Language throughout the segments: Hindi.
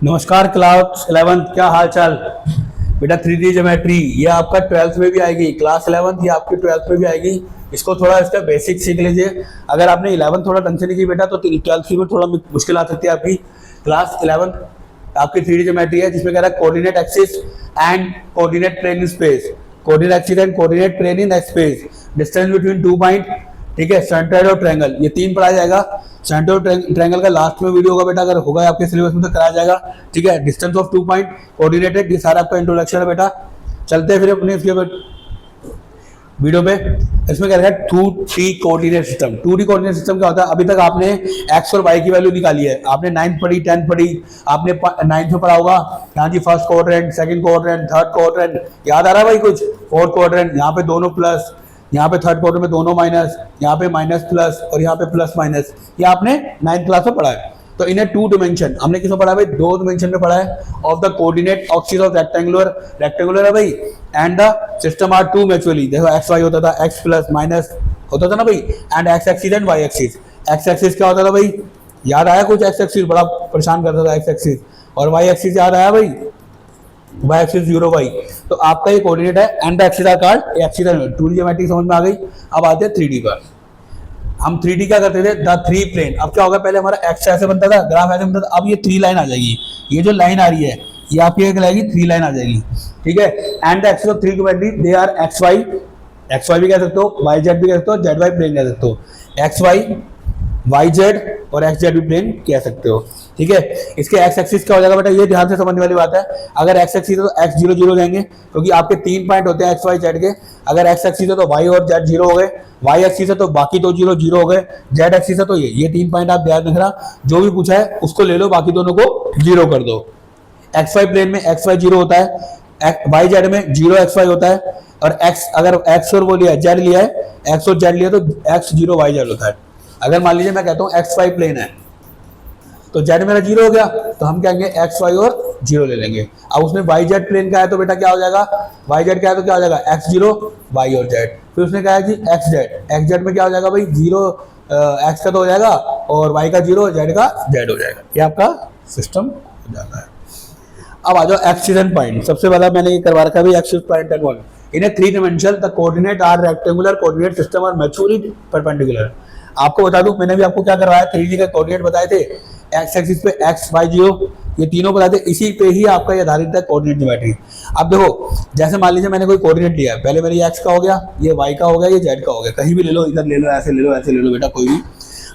नमस्कार क्लास 11th, क्या हाल चाल बेटा। 3D ज्योमेट्री ये आपका 12th में भी आएगी। क्लास 11th ये आपकी 12th में भी आएगी। इसको थोड़ा इसका बेसिक सीख लीजिए। अगर आपने 11th थोड़ा ढंग से नहीं की बेटा तो 12th में थोड़ा मुश्किल आ सकती है आपकी। क्लास 11th आपकी 3D ज्योमेट्री है जिसमें कह रहा है coordinate axis and coordinate plane in space, coordinate axis and coordinate plane in space, distance between 2 point, ठीक है, सेंट्रोइड और ट्रायंगल, ये 3 पढ़ाया जाएगा। सेंट्रोइड ट्रायंगल का लास्ट में वीडियो होगा बेटा, अगर होगा आपके सिलेबस में तो कराया जाएगा, ठीक है। डिस्टेंस ऑफ 2 पॉइंट, कोऑर्डिनेटेड, ये सारा आपका इंट्रोडक्शन है बेटा। चलते हैं फिर अपने इसके वीडियो पे। इसमें क्या है 2D coordinate system. 2D coordinate system क्या होता है? अभी तक आपने एक्स और वाई की वैल्यू निकाली है, आपने 9th पढ़ी, 10th पढ़ी, आपने 9th में पढ़ा होगा। यहाँ जी first quadrant, second quadrant, third quadrant, याद आ रहा है भाई कुछ? फोर्थ क्वाड्रेंट, यहाँ पे दोनों प्लस, यहाँ पे थर्ड क्वाड्रेंट में दोनों माइनस, यहाँ पे माइनस प्लस और यहाँ पे प्लस माइनस, ये आपने 9th क्लास में पढ़ा है। तो इन्हें 2 डिमेंशन हमने किसमें पढ़ा है भाई? 2 डिमेंशन में पढ़ा है। Of the coordinate axis of rectangular है भाई, and the system are 2 mutually. देखो एक्स वाई होता था, एक्स प्लस माइनस होता था ना भाई, and X axis and Y axis. X axis क्या होता था भाई? याद आया कुछ? एक्स एक्सिस बड़ा परेशान करता था एक्स एक्सिस, और वाई एक्सिस याद आया भाई? Y axis 0 Y. तो आपका ये कोऑर्डिनेट है and the axis are called axis and 2D geometry समझ में आ गई। अब आते हैं 3D पर। हम 3D क्या करते थे? The 3 plane. अब क्या होगा, पहले हमारा एक्स ऐसे बनता था, ग्राफ ऐसे बनता था, अब ये 3 लाइन आ जाएगी। ये जो लाइन आ रही है ये आपकी एक लाएगी 3 लाइन आ जाएगी, ठीक है। And the axis of 3 geometry they are X Y भी कह सकते हो, वाई जेड भी कह सकते हो, जेड वाई प्लेन कह सकते हो। एक्स वाई, वाई जेड और एक्स जेड भी प्लेन कह सकते हो, ठीक है। इसके एक्स एक्सिस क्या हो जाएगा बेटा? ये ध्यान से समझने वाली बात है। अगर एक्स एक्सिस है तो एक्स 0 0 जाएंगे, क्योंकि आपके 3 पॉइंट होते हैं एक्स वाई जेड के। अगर एक्स एक्सिस है तो वाई और जेड 0 हो गए, वाई एक्सिस है तो बाकी तो 0 0 हो गए, जेड एक्सिस है तो ये 3 पॉइंट आप ध्यान रखना। जो भी पूछा है उसको ले लो, बाकी दोनों को 0 कर दो। एक्स वाई प्लेन में एक्स वाई 0 होता है, वाई जेड में 0 एक्स वाई होता है, और एक्स अगर एक्स और वो लिया है, जेड लिया है, एक्स और जेड लिया तो एक्स 0 वाई जेड होता है। अगर मान लीजिए मैं कहता हूँ एक्स वाई प्लेन है तो जेड मेरा 0 हो गया, तो हम कहेंगे एक्स वाई और 0 ले लेंगे। अब उसमें वाई जेड प्लेन का है तो बेटा क्या हो जाएगा? वाई जेड का है तो क्या हो जाएगा? एक्स 0 वाई और जेड। फिर उसने कहा कि एक्स जेड में क्या हो जाएगा भाई? 0 एक्स का तो हो जाएगा, और वाई का 0, जेड का जेड हो जाएगा। ये आपका सिस्टम हो जाता है। अब आ जाओ एक्सिस एंड पॉइंट। सबसे पहला मैंने ये करवा रखा है axis point and one. In 3 dimension the coordinate are rectangular coordinate system और मैच्योरली परपेंडिकुलर। आपको बता दूं, मैंने भी आपको क्या करवाया, 3D का कोऑर्डिनेट बताए थे। एक्स एक्सिस पे एक्स वाई 0, ये तीनों बताए थे। इसी पे ही आपका ये आधारित है कोऑर्डिनेट ज्योमेट्री। अब देखो, जैसे मान लीजिए मैंने कोई कोऑर्डिनेट लिया है, पहले मेरे ये एक्स का हो गया, ये वाई का हो गया, ये जेड का हो गया, कहीं भी ले लो, इधर ले लो, ऐसे ले लो, ऐसे ले लो बेटा, कोई भी।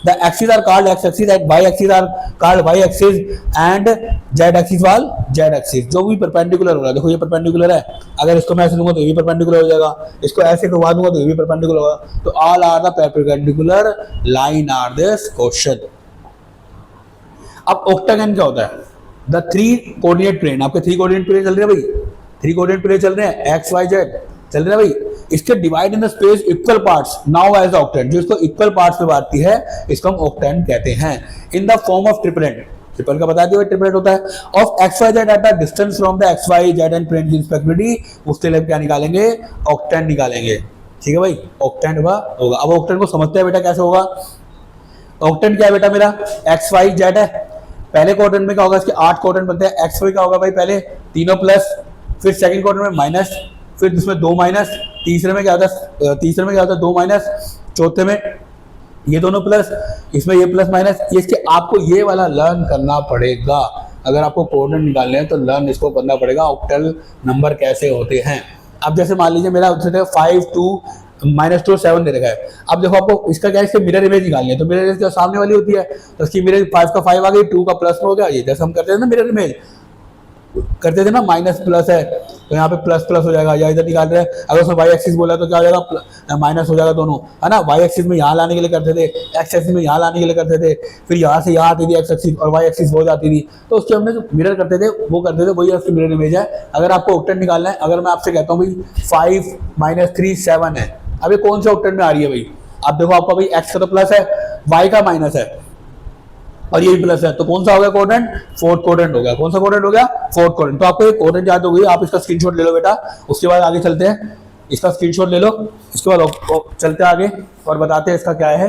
The axes are called x axis and y axis are called y axis and z axis वाल z axis। जो भी परपेंडिकुलर हो रहा है, देखो ये परपेंडिकुलर है, अगर इसको मैं ऐसे लूंगा तो ये भी परपेंडिकुलर हो जाएगा, इसको ऐसे करवा दूंगा तो ये भी परपेंडिकुलर होगा। तो all are the perpendicular line are this question. अब ऑक्टागन क्या होता है? The 3 coordinate plane. आपके 3 कोऑर्डिनेट प्लेन चल रहे हैं भाई, 3 कोऑर्डिनेट प्लेन चल रहे हैं, एक्स वाई जेड चल रहे हैं भाई। इसके divide in the space equal parts now as octant. जो इसको इक्वल पार्ट्स में बांटती है इसको हम ऑक्टेंट कहते हैं। In the form of triplet, triple का बता दिया ट्रिपलेट होता है, of X Y Z at the distance from the X Y Z and plane respectively. उसके लिए क्या निकालेंगे? ऑक्टेंट निकालेंगे, ठीक है भाई। ऑक्टेंट होगा। अब ऑक्टेंट को समझते हैं बेटा कैसे होगा। ऑक्टेंट क्या है बेटा? मेरा एक्स वाई जेड है, पहले क्वाड्रेंट में क्या होगा? इसके 8 क्वाड्रेंट बनते हैं। एक्स वाई का होगा भाई पहले तीनों प्लस, फिर सेकंड क्वाड्रेंट में माइनस, फिर इसमें 2 माइनस, तीसरे में क्या होता है 2 माइनस, चौथे में ये दोनों प्लस, इसमें ये प्लस माइनस। ये इसके आपको ये वाला लर्न करना पड़ेगा। अगर आपको कोऑर्डिनेट निकालने हैं तो लर्न इसको करना पड़ेगा, ऑक्टल नंबर कैसे होते हैं। अब जैसे मान लीजिए मेरा 5 2 -2 7 दे रखा है। अब देखो आपको इसका क्या है, इसके मिरर इमेज निकालनी है, तो मिरर इमेज सामने वाली होती है, तो इसकी मिरर 5 का 5 आ गई, 2 का प्लस में हो गया। ये जैसे हम करते हैं ना मिरर इमेज करते थे ना, माइनस प्लस है तो यहाँ पे प्लस प्लस हो जाएगा, या इधर निकाल रहे हैं अगर उसमें वाई एक्सिस बोला तो क्या हो जाएगा? माइनस हो जाएगा दोनों, है ना। वाई एक्सिस में यहाँ लाने के लिए करते थे, एक्स एक्सिस में यहाँ लाने के लिए करते थे, फिर यहाँ से यहाँ आती थी एक्स एक्सिस और वाई एक्सिस हो जाती थी। तो उसके हमने जो मिरर करते थे वो करते थे, वही उसकी मिरर इमेज है। अगर आपको ऑक्टेंट निकालना है, अगर मैं आपसे कहता हूँ भाई 5 - 3 7 है, अब ये कौन से ऑक्टेंट में आ रही है भाई? अब देखो आपका भाई एक्स का तो प्लस है, वाई का माइनस है और ये प्लस है, तो कौन सा हो गया कोऑर्डिनेट? फोर्थ कोऑर्डिनेट हो गया। कौन सा कोऑर्डिनेट हो गया? Fourth coordinate. तो आपको ये कोऑर्डिनेट याद हो गई, आप इसका स्क्रीनशॉट ले लो बेटा। उसके बाद आगे चलते हैं, इसका स्क्रीनशॉट ले लो, इसके बाद चलते हैं आगे और बताते हैं इसका क्या है,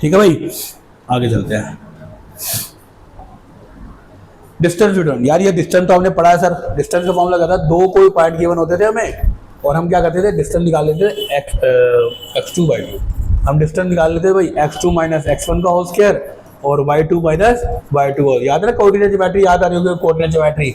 ठीक है भाई। आगे चलते हैं। डिस्टेंस बिटवीन, यार ये डिस्टेंस तो हमने पढ़ा है सर, डिस्टेंस का फॉर्मूला क्या था, दो कोई पॉइंट गिवन होते थे हमें और हम क्या करते थे, डिस्टेंस निकाल लेते थे x2/2, हम डिस्टेंस निकाल लेते थे भाई x2 माइनस x1 का होल स्क्वायर और y2 माइनस y2, याद है ना कोऑर्डिनेट ज्योमेट्री, याद आ रही होगी कोऑर्डिनेट ज्योमेट्री,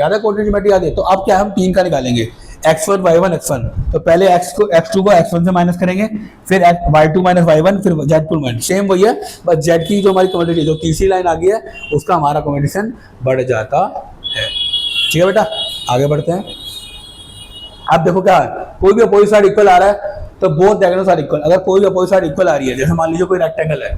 याद है कोऑर्डिनेट ज्योमेट्री याद है। तो अब क्या हम 3 का निकालेंगे, x1 y1 x1, तो पहले x2 को x1 से माइनस करेंगे, फिर y2 माइनस y1, फिर z2 माइनस, सेम वही है, बस z की जो हमारी कम्युनिटी जो तीसरी लाइन आ गई है उसका हमारा कम्युनिकेशन बढ़ जाता है। ठीक है बेटा, आगे बढ़ते हैं। अब देखो क्या है, कोई भी अपोजिट साइड इक्वल आ रहा है तो बोथ डायगोनल्स आर इक्वल। अगर कोई भी अपोजिट साइड इक्वल आ रही है, जैसे मान लीजिए कोई रेक्टेंगल है,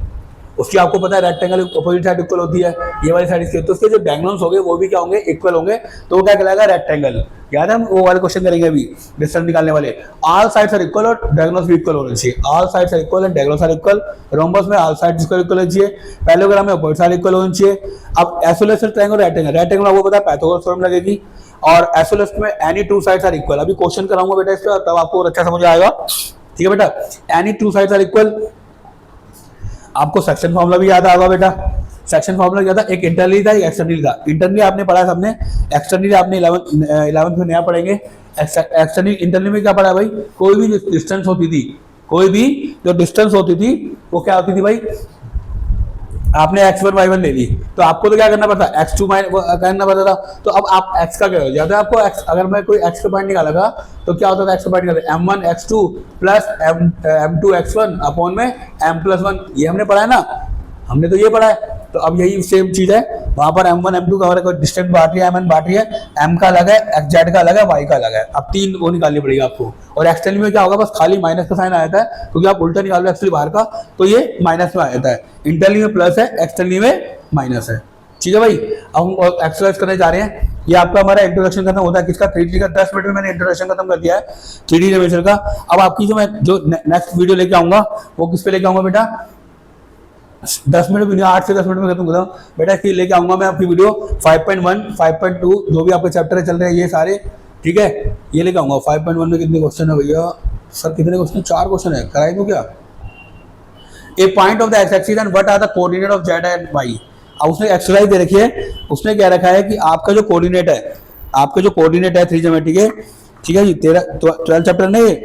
उसकी आपको पता है रेक्टेंगल अपोजिट साइड इक्वल होती है, ये वाली साइड इसकी, तो उसके जो डायगोनल्स होंगे वो भी क्या होंगे, इक्वल होंगे, तो वो क्या कहलाएगा, रेक्टेंगल। याद है, हम वो वाले क्वेश्चन करेंगे अभी डिस्टेंस निकालने वाले, ऑल साइड्स आर इक्वल और डायगोनल्स भी इक्वल होने चाहिए, all sides are equal and diagonals are equal, rhombus में ऑल साइड्स इक्वल होने चाहिए, पैरेललोग्राम में अपोजिट साइड इक्वल होने चाहिए। अब आइसोसेलेस ट्रायंगल, रेक्टेंगल, रेक्टेंगल आपको पता है पाइथागोरस थ्योरम लगेगी, और आइसोसेलेस में any two sides are equal, अभी क्वेश्चन कराऊंगा बेटा इसका, तब आपको अच्छा समझ आएगा। ठीक है बेटा, any two sides are equal, आपको सेक्शन फॉर्मूला भी याद आएगा बेटा, सेक्शन फॉर्मूला क्या था, एक इंटरनली था एक एक्सटर्नली था, इंटरनली आपने पढ़ा है सबने, एक्सटर्नली आपने 11th में नया पढ़ेंगे। एक्सटर्नली इंटरनली में क्या पढ़ा भाई, कोई भी जो डिस्टेंस होती थी, कोई भी जो डिस्टेंस होती थी वो क्या होती थी भाई, आपने x1 y1 ले ली, तो आपको तो क्या करना पड़ता, x2 करना पड़ता था, तो अब आप x का क्या हो जाता है आपको, x अगर मैं कोई x का पॉइंट निकाला था तो क्या होता था, x का पॉइंट निकाला m1 x2 plus m2 x1 upon में m+1, ये हमने पढ़ा है ना, हमने तो ये पढ़ा है। तो अब यही सेम चीज है, वहां पर m1 m2 का कोई डिस्टेंस बांट रही है, mn बांट रही है, m का अलग है, z का अलग है, y का अलग है, अब 3 वो निकालनी पड़ेगी आपको। और एक्सटर्नली में क्या होगा, बस खाली माइनस का साइन आ जाता है, क्योंकि आप उल्टा निकाल रहे हो एक्चुअली बाहर का, तो ये माइनस में आ जाता है, इंटरनली में प्लस है, एक्सटर्नली में माइनस है। ठीक है भाई, अब हम एक्सरसाइज करने जा रहे हैं, ये आपका हमारा इंट्रोडक्शन खत्म होता है किसका, 3D का, 10 मिनट में मैंने इंट्रोडक्शन खत्म कर दिया है 3D एनिमेशन का। अब आपकी मैं जो नेक्स्ट वीडियो लेके आऊंगा वो किस पे लेके आऊंगा बेटा, 10 मिनट वीडियो 8 से 10 मिनट में खत्म करता हूँ बेटा, इसकी लेके आऊंगा मैं आपकी वीडियो 5.1 5.2 जो भी आपके चैप्टर चल रहे हैं ये सारे, ठीक है, ये लेके आऊंगा। 5.1 में कितने क्वेश्चन है भैया सर, कितने क्वेश्चन, 4 क्वेश्चन है, कराई दो क्या, a point of the X axis and what are the coordinate of Z and Y. अब उसने एक्सरसाइज दे रखी है, उसने क्या रखा है कि आपका जो कोऑर्डिनेट है, आपका जो कोऑर्डिनेट है 3 ज्योमेट्री के, ठीक है जी, 12 चैप्टर नहीं,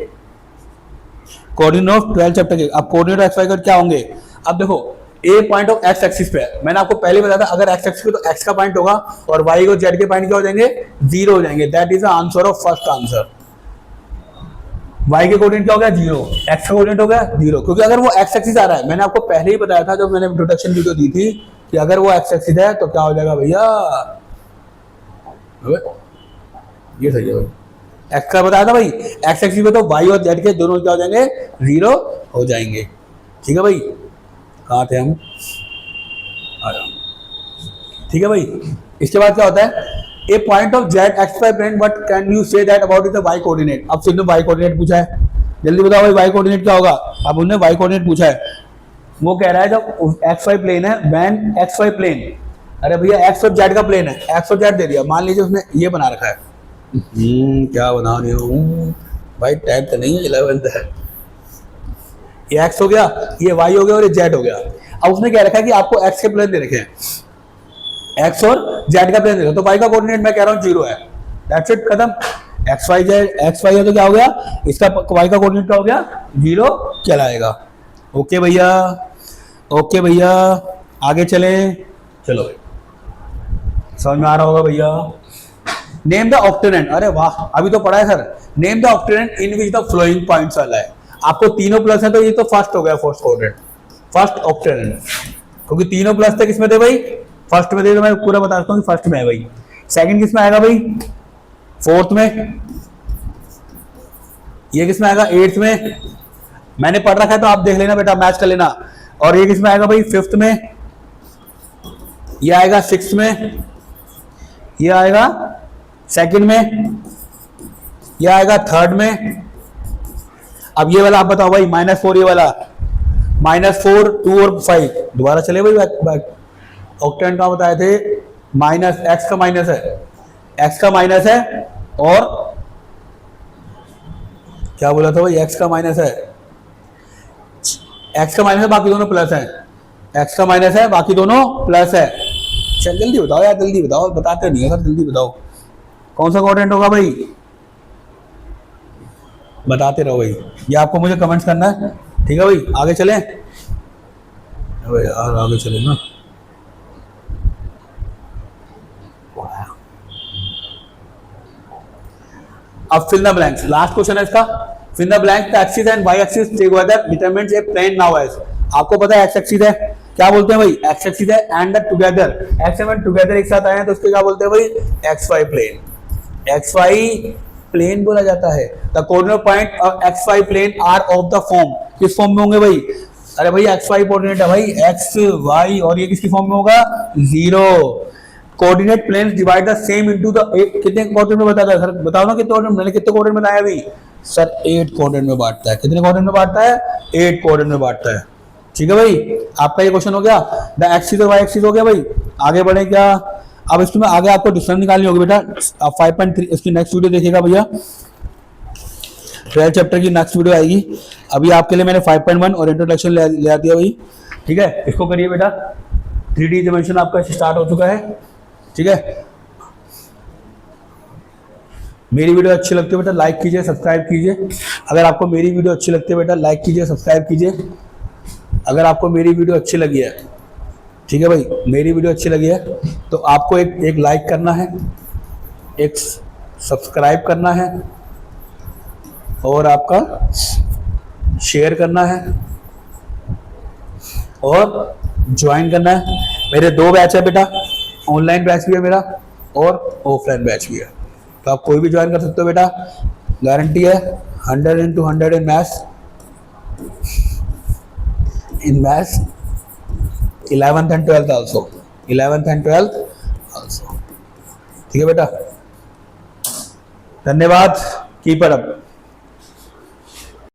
कोऑर्डिनेट ऑफ 12 चैप्टर के, अब कोऑर्डिनेट एक्स वाई का क्या होंगे। अब देखो ए पॉइंट ऑफ एक्स एक्सिस पे, मैंने आपको पहले बताया था, अगर एक्स एक्सिस पे तो एक्स का पॉइंट होगा और वाई और जेड के पॉइंट क्या हो जाएंगे, 0 हो जाएंगे, that is the answer of first answer. Y के कोऑर्डिनेट क्या हो गया, 0, एक्स का कोऑर्डिनेट हो गया 0, क्योंकि अगर वो एक्स एक्सिस आ रहा है, मैंने आपको पहले ही बताया था जब मैंने इंट्रोडक्शन वीडियो दी थी कि अगर वो एक्स एक्सिस है तो क्या हो जाएगा भैया, ये सही है भाई, एक्स का बताया था भाई, एक्स एक्सिस पे तो वाई और जेड के दोनों क्या हो जाएंगे, 0 हो जाएंगे। ठीक है भाई, कहाँ थे हम, आ जाओ, ठीक है भाई। इसके बाद क्या होता है, a point of Z X Y plane, what can you say that about is the Y coordinate. अब सिर्फ वाई कोऑर्डिनेट पूछा है, जल्दी बताओ भाई वाई कोऑर्डिनेट क्या होगा। अब उन्होंने वाई कोऑर्डिनेट पूछा है, वो कह रहा है जब एक्स वाई प्लेन है, व्हेन एक्स वाई प्लेन, अरे भैया एक्स और जेड का प्लेन है, एक्स और जेड दे दिया, मान लीजिए उसने ये बना रखा है, क्या बना रही हूँ भाई, टाइप तो नहीं है, 11th है, ये एक्स हो गया, ये वाई हो गया और ये जेड हो गया। अब उसने क्या रखा है कि आपको एक्स के प्लेन दे रखे हैं, एक्स और जेड का प्लेन दे रखा, तो वाई का कोऑर्डिनेट मैं कह रहा हूँ 0 है, दैट्स इट, खत्म। X Y Z, X Y है तो क्या हो गया, इसका वाई का कोऑर्डिनेट क्या हो गया, 0 कहलाएगा। ओके भैया, ओके भैया, आगे चले, चलो समझ में आ रहा होगा भैया। नेम द ऑक्टेनेट, अरे वाह अभी तो पढ़ा है sir, name the octant in which the following points वाला है, आपको तीनों प्लस है तो ये तो फर्स्ट हो गया, फर्स्ट कोऑर्डिनेट, फर्स्ट ऑक्टेनेट, क्योंकि तीनों प्लस थे किसमें थे भाई, फर्स्ट में थे, तो मैं पूरा बता सकता हूँ फर्स्ट में है भाई। सेकंड किसमें आएगा भाई, फोर्थ में, ये किसमें आएगा, 8th में, मैंने पढ़ रखा है तो आप देख लेना बेटा, मैच कर लेना। और ये किसमें आएगा भाई, 5th में, ये आएगा 6th में, ये आएगा 2nd में, ये आएगा 3rd में। अब ये वाला आप बताओ भाई, -4 ये वाला, -4 2 और 5 दोबारा चले भाई, ऑक्टेन का बताए थे, माइनस एक्स का माइनस है, एक्स का माइनस है, और क्या बोला था भाई, एक्स का माइनस है, एक्स का माइनस है, बाकी दोनों प्लस है, एक्स का माइनस है, बाकी दोनों प्लस है, चल जल्दी बताओ यार, जल्दी बताओ, बताते नहीं है सर, जल्दी बताओ कौन सा क्वाड्रेंट होगा भाई, बताते रहो भाई, ये आपको मुझे कमेंट्स करना है, ठीक है भाई। आगे चलें भाई यार, आगे चले ना। अब fill the blanks, last question है इसका। Fill the blank, the axis and Y axis together determines a plane now as. आपको पता है एक्स एक्सिस है, क्या बोलते हैं भाई, एक्स एक्सिस है and the together, x and together एक साथ आए हैं तो उसको क्या बोलते हैं भाई, X Y plane, X Y plane बोला जाता है। The coordinate point of X Y plane are of the form, किस फॉर्म में होंगे भाई, अरे भाई एक्स वाई कोऑर्डिनेट है भाई, एक्स वाई, और ये किसकी फॉर्म में होगा, zero. Coordinate planes divide the same into the, कितने कोऑर्डिनेट में बताता है सर, बताओ ना कितने कोऑर्डिनेट, मैंने कितने कोऑर्डिनेट बताया अभी सर, 8 कोऑर्डिनेट में बांटता है। कितने कोऑर्डिनेट में बांटता है, 8 कोऑर्डिनेट में बांटता है, ठीक है भाई। आपका ये क्वेश्चन हो गया, द एक्सिस और वाई एक्सिस हो गया भाई। आगे बढ़े क्या, अब इसमें आगे आपको डिस्टेंस निकालनी होगी बेटा। आप 5.3 इसकी नेक्स्ट वीडियो देखिएगा भैया, 12 चैप्टर की नेक्स्ट वीडियो आएगी। अभी आपके लिए मैंने 5.1 और इंट्रोडक्शन ले दिया भाई, ठीक है। इसको करिए बेटा, 3D डायमेंशन आपका स्टार्ट हो चुका है, ठीक है। मेरी वीडियो अच्छी लगती है बेटा लाइक कीजिए, सब्सक्राइब कीजिए। अगर आपको मेरी वीडियो अच्छी लगती है बेटा लाइक कीजिए, सब्सक्राइब कीजिए। अगर आपको मेरी वीडियो अच्छी लगी है, ठीक है भाई, मेरी वीडियो अच्छी लगी है तो आपको एक लाइक करना है, एक सब्सक्राइब करना है और आपका शेयर करना है और ज्वाइन करना है। मेरे 2 बैच है बेटा, ऑनलाइन बैच भी है मेरा और ऑफलाइन बैच भी है, तो आप कोई भी ज्वाइन कर सकते हो बेटा। गारंटी है 100/100 in maths, 11th and 12th also, 11th and 12th also, ठीक है बेटा। धन्यवाद, कीप इट अप।